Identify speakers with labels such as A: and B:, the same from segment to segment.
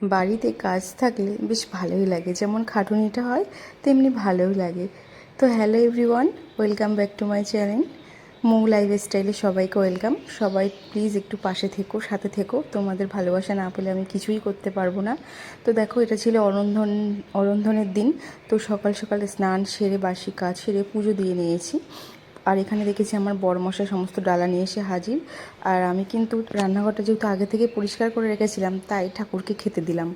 A: বাড়িতে কাজ থাকলে বেশ ভালোই লাগে, যেমন খাটুনিটা হয় তেমনি ভালোই লাগে। তো hello everyone, welcome back to my channel Mou লাইফস্টাইলে সবাইকে ওয়েলকাম। সবাই প্লিজ একটু পাশে থেকো, সাথে থেকো, তোমাদের ভালোবাসা না পেলে আমি কিছুই করতে পারবো না। তো দেখো, এটা ছিল অরন্ধনের দিন। তো সকাল সকাল স্নান সেরে বাসি কাজ সেরে পুজো দিয়ে নিয়েছি। আর এখানে দেখেছি আমার বড়মশাই সমস্ত ডালা নিয়ে এসে হাজির। আর আমি কিন্তু রান্নাঘরটা যেহেতু আগে থেকে পরিষ্কার করে রেখেছিলাম, তাই ঠাকুরকে খেতে দিলাম।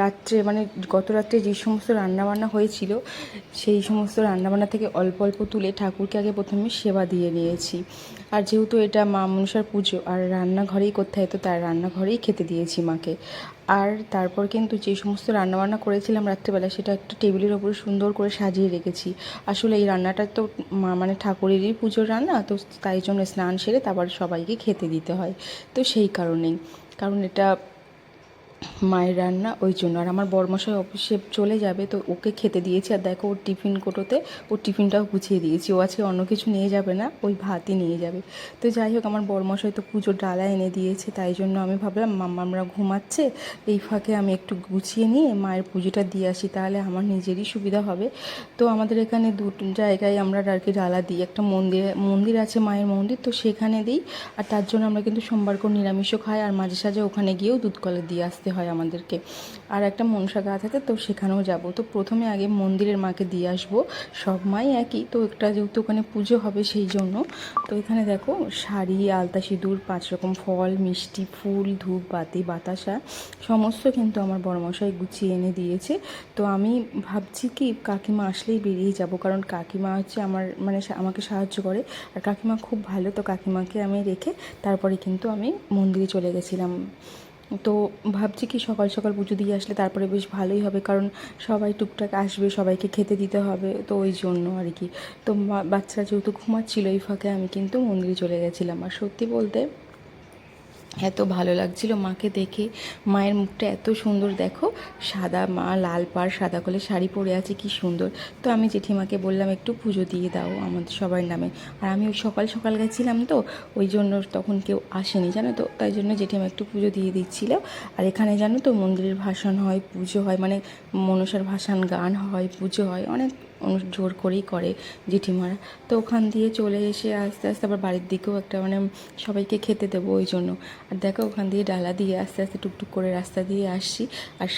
A: রাত্রে মানে গত রাত্রে যে সমস্ত রান্নাবান্না হয়েছিল, সেই সমস্ত রান্নাবান্না থেকে অল্প অল্প তুলে ঠাকুরকে আগে প্রথমে সেবা দিয়ে নিয়েছি। আর যেহেতু এটা মা মনসার পুজো আর রান্নাঘরেই করতে হয়, তো তার রান্নাঘরেই খেতে দিয়েছি মাকে। আর তারপর কিন্তু যে সমস্ত রান্নাবান্না করেছিলাম রাত্রেবেলা, সেটা একটা টেবিলের ওপরে সুন্দর করে সাজিয়ে রেখেছি। আসলে এই রান্নাটা তো মানে ঠাকুরেরই পুজোর রান্না, তো তাই জন্য স্নান সেরে তারপর সবাইকে খেতে দিতে হয়। তো সেই কারণেই, কারণ এটা মায়ের রান্না, ওই জন্য। আর আমার বড়মশাই অফিসে চলে যাবে, তো ওকে খেতে দিয়েছি। আর দেখো, ওর টিফিন কোটোতে ওর টিফিনটাও গুছিয়ে দিয়েছি। ও আজকে অন্য কিছু নিয়ে যাবে না, ওই ভাতই নিয়ে যাবে। তো যাই হোক, আমার বড়মশাই তো পুজোর ডালা এনে দিয়েছে, তাই জন্য আমি ভাবলাম আমরা ঘুমাচ্ছে, এই ফাঁকে আমি একটু গুছিয়ে নিয়ে মায়ের পুজোটা দিয়ে আসি, তাহলে আমার নিজেরই সুবিধা হবে। তো আমাদের এখানে দুটো জায়গায় আমরা আর কি ডালা দিই। একটা মন্দির আছে, মায়ের মন্দির, তো সেখানে দিই। আর তার জন্য আমরা কিন্তু সোমবার করে নিরামিষও খাই, আর মাঝে সাঝে ওখানে গিয়েও দুধ কলা দিয়ে আসতে হয় আমাদেরকে। আর একটা মনসা গাছ আছে, তো সেখানেও যাব। তো প্রথমে আগে মন্দিরের মাকে দিয়ে আসবো। সব মাই একই, তো একটা যেহেতু ওখানে পুজো হবে সেই জন্য। তো এখানে দেখো, শাড়ি, আলতা সিঁদুর, 5 রকম ফল, মিষ্টি, ফুল, ধূপ, বাতি, বাতাসা সমস্ত কিন্তু আমার বড়মশাই গুছিয়ে এনে দিয়েছে। তো আমি ভাবছি কি, কাকিমা আসলেই বেরিয়ে যাব, কারণ কাকিমা হচ্ছে আমার মানে আমাকে সাহায্য করে। আর কাকিমা খুব ভালো, তো কাকিমাকে আমি রেখে তারপরে কিন্তু আমি মন্দিরে চলে গেছিলাম। তো ভাবছি কি, সকাল সকাল পুজো দিয়ে আসলে তারপরে বেশ ভালোই হবে, কারণ সবাই টুকটাক আসবে, সবাইকে খেতে দিতে হবে, তো ওই জন্য আর কি। তো বাচ্চারা যেহেতু ঘুমাচ্ছিল, এই ফাঁকে আমি কিন্তু মন্দিরে চলে গেছিলাম। আর সত্যি বলতে এত ভালো লাগছিল মাকে দেখে। মায়ের মুখটা এত সুন্দর, দেখো, সাদা মা, লাল পাড় সাদা কোলে শাড়ি পরে আছে, কি সুন্দর। তো আমি জেঠিমাকে বললাম একটু পুজো দিয়ে দাও আমাদের সবার নামে। আর আমি ওই সকাল সকাল গেছিলাম, তো ওই জন্য তখন কেউ আসেনি, জানো তো, তাই জন্য জেঠিমা একটু পুজো দিয়ে দিচ্ছিল। আর এখানে জানো তো, মন্দিরের ভাসান হয়, পুজো হয়, মানে মনসার ভাসান গান হয়, পুজো হয়, অনেক জোর করেই করে জেঠিমারা। তো ওখান দিয়ে চলে এসে আস্তে আস্তে আবার বাড়ির দিকেও একটা মানে সবাইকে খেতে দেবো, ওই জন্য। আর দেখো, ওখান দিয়ে ডালা দিয়ে আস্তে আস্তে টুকটুক করে রাস্তা দিয়ে আসছি। আর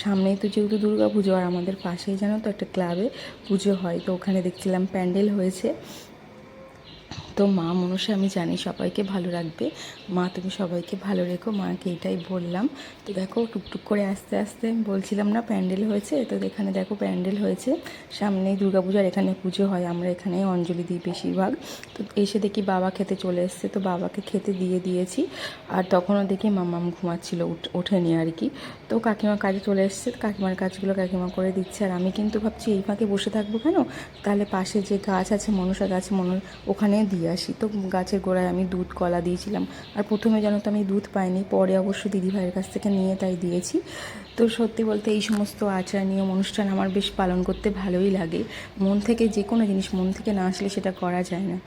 A: সামনেই তো যেহেতু দুর্গা পুজো, আর আমাদের পাশেই জানো তো একটা ক্লাবে পুজো হয়, তো ওখানে দেখছিলাম প্যান্ডেল হয়েছে। তো মা মনসা আমি জানি সবাইকে ভালো রাখবে। মা, তুমি সবাইকে ভালো রেখো, মাকে এটাই বললাম। তো দেখো, টুকটুক করে আস্তে আস্তে বলছিলাম না প্যান্ডেল হয়েছে, তো এখানে দেখো প্যান্ডেল হয়েছে। সামনেই দুর্গাপূজার এখানে পুজো হয়, আমরা এখানে অঞ্জলি দিই বেশিরভাগ। তো এসে দেখি বাবা খেতে চলে এসছে, তো বাবাকে খেতে দিয়ে দিয়েছি। আর তখনও দেখি মাম্মাম ঘুমাচ্ছিল, ওঠেনি আর কি। তো কাকিমা কাজে চলে এসছে, কাকিমার কাজগুলো কাকিমা করে দিচ্ছে। আর আমি কিন্তু ভাবছি এই ফাঁকে বসে থাকবো কেন, তাহলে পাশে যে গাছ আছে, মনসা গাছ, ওখানে দিয়ে আসি। তো গাছের গোড়ায় আমি দুধ কলা দিয়েছিলাম। আর প্রথমে জানো তো আমি দুধ পাইনি, পরে অবশ্য দিদিভাইয়ের কাছ থেকে নিয়ে তাই দিয়েছি। তো সত্যি বলতে এই সমস্ত আচার নিয়ম অনুষ্ঠান আমার বেশ পালন করতে ভালোই লাগে। মন থেকে যে কোনো জিনিস মন থেকে না আসলে সেটা করা যায় না।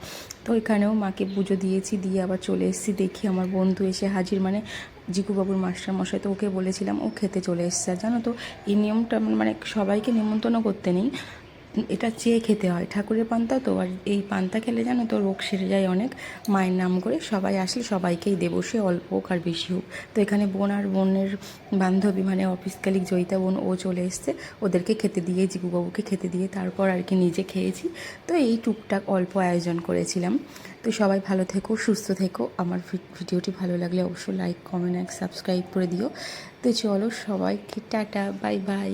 A: তো এখানেও মাকে পুজো দিয়েছি, দিয়ে আবার চলে এসেছি। দেখি আমার বন্ধু এসে হাজির, মানে জিকুবাবুর মাস্টারমশাই, তো ওকে বলেছিলাম, ও খেতে চলে এসছে। আর জানো তো, এই নিয়মটা মানে সবাইকে নিমন্ত্রণ করতে নেই, এটা চেয়ে খেতে হয়, ঠাকুরের পান্তা তো। আর এই পান্তা খেলে জানো তো রোগ সেরে যায় অনেক। মায়ের নাম করে সবাই আসলে সবাইকেই দেবো, সে অল্প হোক আর বেশি হোক। তো এখানে বোন আর বোনের বান্ধবী, মানে অফিস কালিগ জয়িতা বোন, ও চলে এসছে। ওদেরকে খেতে দিয়ে, জিকুবাবুকে খেতে দিয়ে তারপর আর কি নিজে খেয়েছি। তো এই টুকটাক অল্প আয়োজন করেছিলাম। তো সবাই ভালো থেকো, সুস্থ থেকো। আমার ভিডিওটি ভালো লাগলে অবশ্যই লাইক, কমেন্ট অ্যান্ড সাবস্ক্রাইব করে দিও। তো চলো, সবাইকে টাটা, বাই বাই।